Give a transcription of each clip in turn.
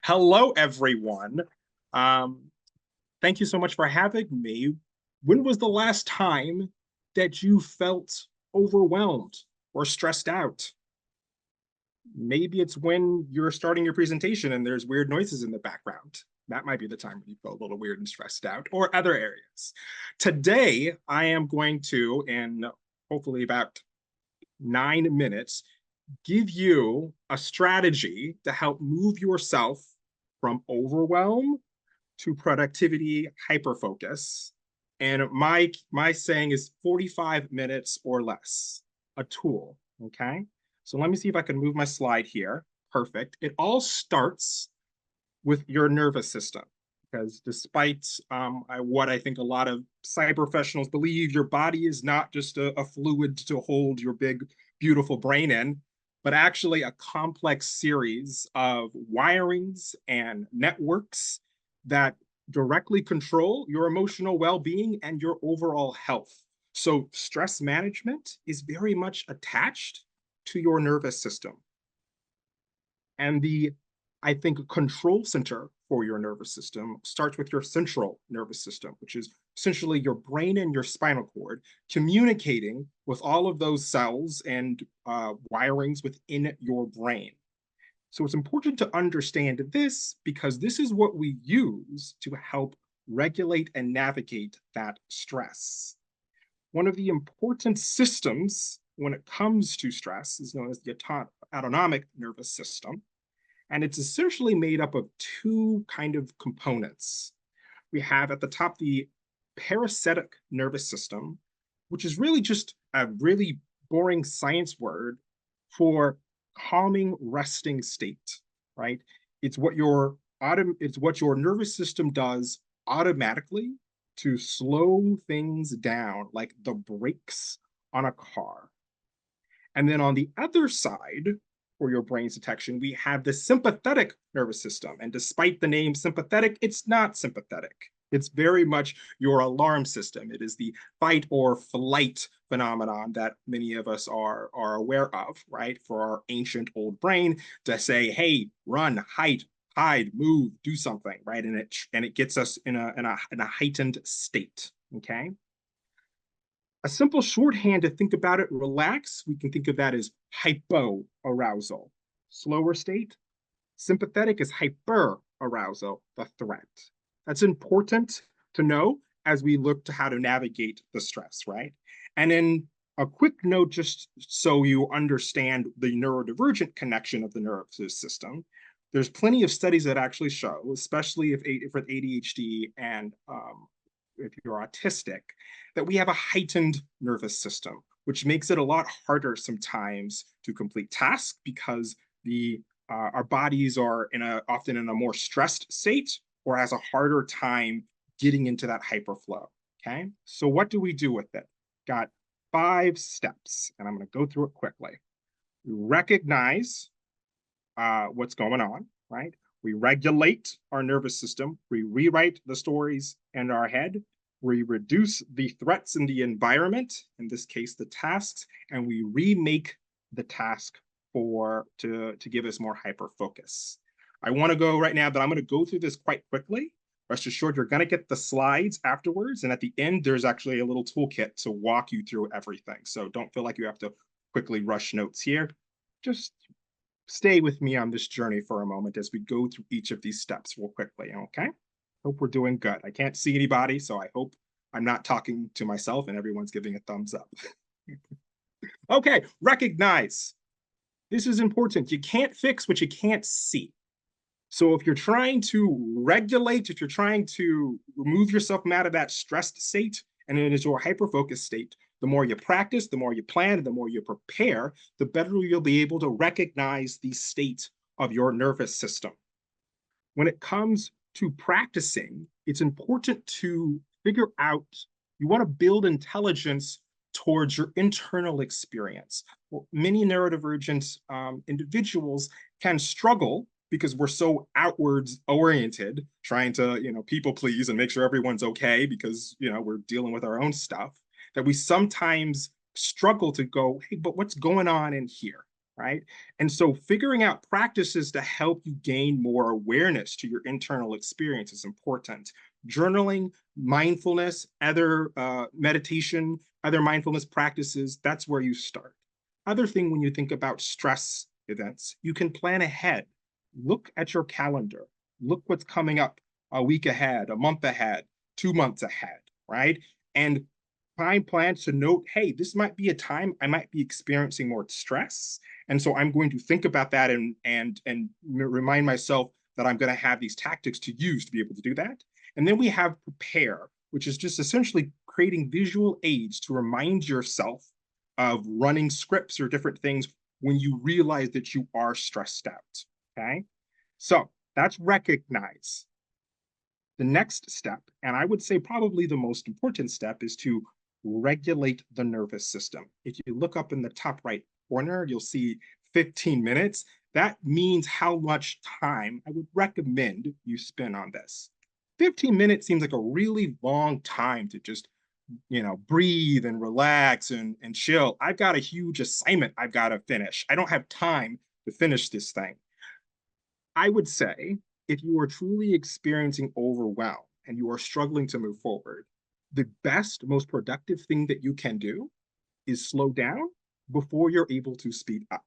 Hello, everyone. Um, Thank you so much for having me. When was the last time that you felt overwhelmed or stressed out? Maybe it's when you're starting your presentation and there's weird noises in the background. That might be the time when you feel a little weird and stressed out, or other areas. Today, I am going to, in hopefully about 9 minutes, give you a strategy to help move yourself from overwhelm to productivity hyperfocus. And my saying is 45 minutes or less, a tool. Okay. So let me see if I can move my slide here. Perfect. It all starts with your nervous system. Because despite what I think a lot of cyber professionals believe, your body is not just a fluid to hold your big, beautiful brain in, but actually a complex series of wirings and networks that directly control your emotional well-being and your overall health. So stress management is very much attached to your nervous system. And I think, control center for your nervous system starts with your central nervous system, which is essentially your brain and your spinal cord communicating with all of those cells and wirings within your brain. So it's important to understand this because this is what we use to help regulate and navigate that stress. One of the important systems when it comes to stress is known as the autonomic nervous system. And it's essentially made up of two kind of components. We have at the top the parasitic nervous system, which is really just a really boring science word for calming, resting state, right? It's what your nervous system does automatically to slow things down, like the brakes on a car. And then on the other side, for your brain's detection, we have the sympathetic nervous system. And despite the name sympathetic, it's not sympathetic. It's very much your alarm system. It is the fight or flight phenomenon that many of us are aware of, right? For our ancient old brain to say, hey, run, hide, move, do something, right? And it gets us in a heightened state. Okay. A simple shorthand to think about it, relax, we can think of that as hypo arousal. Slower state. Sympathetic is hyper arousal, the threat. That's important to know as we look to how to navigate the stress, right? And then a quick note, just so you understand the neurodivergent connection of the nervous system. There's plenty of studies that actually show, especially if with ADHD and if you're autistic, that we have a heightened nervous system, which makes it a lot harder sometimes to complete tasks because our bodies are often in a more stressed state or has a harder time getting into that hyperflow. Okay, so what do we do with it? Got 5 steps, and I'm going to go through it quickly. We recognize what's going on, right? We regulate our nervous system. We rewrite the stories in our head. We reduce the threats in the environment, in this case, the tasks, and we remake the task to give us more hyper focus. I want to go right now, but I'm going to go through this quite quickly. Rest assured, you're going to get the slides afterwards. And at the end, there's actually a little toolkit to walk you through everything. So don't feel like you have to quickly rush notes here. Just stay with me on this journey for a moment as we go through each of these steps real quickly, okay? Hope we're doing good. I can't see anybody, so I hope I'm not talking to myself and everyone's giving a thumbs up. Okay, recognize. This is important. You can't fix what you can't see. So if you're trying to regulate, if you're trying to remove yourself out of that stressed state and into your hyper-focused state, the more you practice, the more you plan, the more you prepare, the better you'll be able to recognize the state of your nervous system. When it comes to practicing, it's important to figure out, you want to build intelligence towards your internal experience. Well, many neurodivergent individuals can struggle because we're so outwards oriented, trying to, people please and make sure everyone's okay because, we're dealing with our own stuff, that we sometimes struggle to go, hey, but what's going on in here? right? And so figuring out practices to help you gain more awareness to your internal experience is important. Journaling, mindfulness, other meditation, other mindfulness practices, that's where you start. Other thing when you think about stress events, you can plan ahead. Look at your calendar. Look what's coming up a week ahead, a month ahead, 2 months ahead, right? And time plans to note, hey, this might be a time I might be experiencing more stress. And so I'm going to think about that and remind myself that I'm going to have these tactics to use to be able to do that. And then we have prepare, which is just essentially creating visual aids to remind yourself of running scripts or different things when you realize that you are stressed out. Okay. So that's recognize. The next step, and I would say probably the most important step, is to regulate the nervous system. If you look up in the top right corner, you'll see 15 minutes. That means how much time I would recommend you spend on this. 15 minutes seems like a really long time to just, breathe and relax and chill. I've got a huge assignment I've got to finish. I don't have time to finish this thing. I would say if you are truly experiencing overwhelm and you are struggling to move forward, the best, most productive thing that you can do is slow down before you're able to speed up.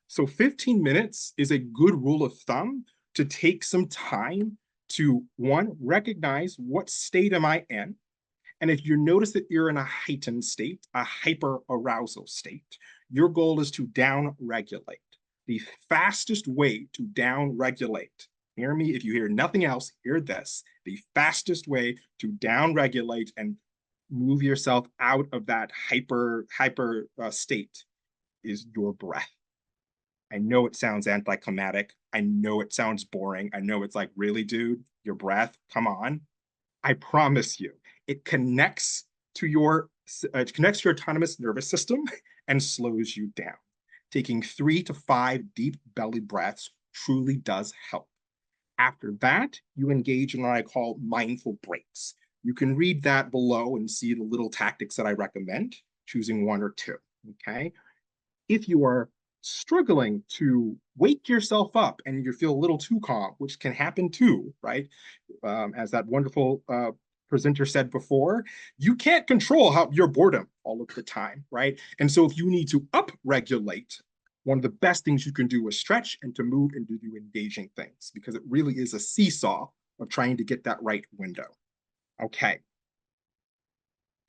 So 15 minutes is a good rule of thumb to take some time to, one, recognize what state am I in. And if you notice that you're in a heightened state, a hyper arousal state, your goal is to down regulate. The fastest way to down regulate, hear me, if you hear nothing else, hear this. The fastest way to down regulate and move yourself out of that hyper state is your breath. I know it sounds anticlimactic. I know it sounds boring. I know it's like, really, dude, your breath, come on. I promise you, it connects to your autonomous nervous system and slows you down. Taking 3 to 5 deep belly breaths truly does help. After that, you engage in what I call mindful breaks. You can read that below and see the little tactics that I recommend, choosing 1 or 2. Okay. If you are struggling to wake yourself up and you feel a little too calm, which can happen too, right? As that wonderful presenter said before, you can't control your boredom all of the time, right? And so if you need to up-regulate, one of the best things you can do is stretch and to move and to do engaging things, because it really is a seesaw of trying to get that right window. Okay.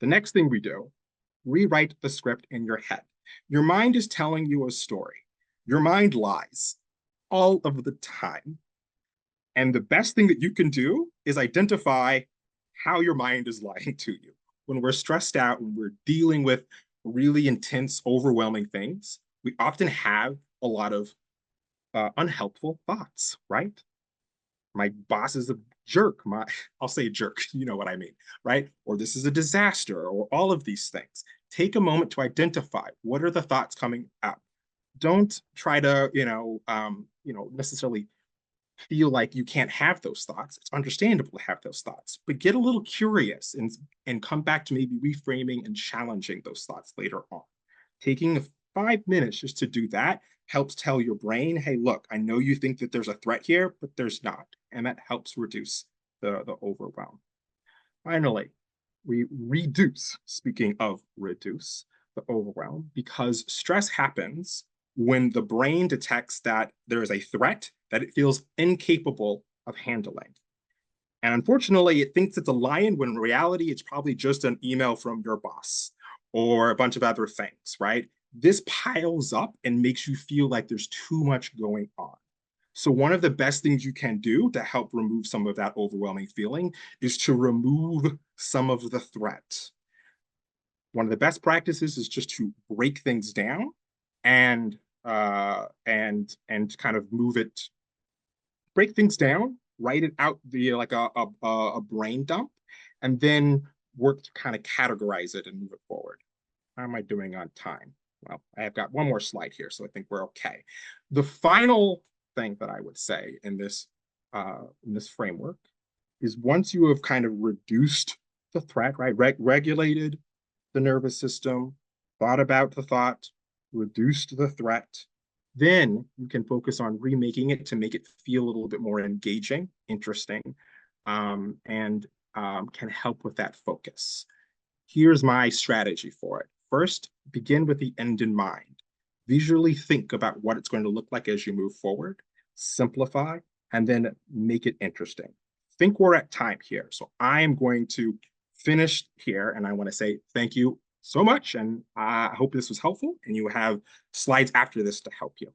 The next thing we do, rewrite the script in your head. Your mind is telling you a story. Your mind lies all of the time. And the best thing that you can do is identify how your mind is lying to you. When we're stressed out, when we're dealing with really intense, overwhelming things, we often have a lot of unhelpful thoughts, right? My boss is a jerk. I'll say jerk, you know what I mean, right? Or this is a disaster, or all of these things. Take a moment to identify what are the thoughts coming up. Don't try to, necessarily feel like you can't have those thoughts. It's understandable to have those thoughts, but get a little curious and come back to maybe reframing and challenging those thoughts later on. Taking 5 minutes just to do that helps tell your brain, hey, look, I know you think that there's a threat here, but there's not. And that helps reduce the overwhelm. Finally, we reduce, speaking of reduce, the overwhelm, because stress happens when the brain detects that there is a threat that it feels incapable of handling. And unfortunately, it thinks it's a lion when in reality, it's probably just an email from your boss or a bunch of other things, right? This piles up and makes you feel like there's too much going on. So one of the best things you can do to help remove some of that overwhelming feeling is to remove some of the threat. One of the best practices is just to break things down and kind of move it, break things down, write it out like a brain dump, and then work to kind of categorize it and move it forward. How am I doing on time? Well, I have got one more slide here, so I think we're okay. The final thing that I would say in this framework is once you have kind of reduced the threat, right, regulated the nervous system, thought about the thought, reduced the threat, Then you can focus on remaking it to make it feel a little bit more engaging, interesting, and can help with that focus. Here's my strategy for it. First, begin with the end in mind. Visually think about what it's going to look like as you move forward, simplify, and then make it interesting. Think we're at time here. So I am going to finish here, and I want to say thank you so much. And I hope this was helpful, and you have slides after this to help you.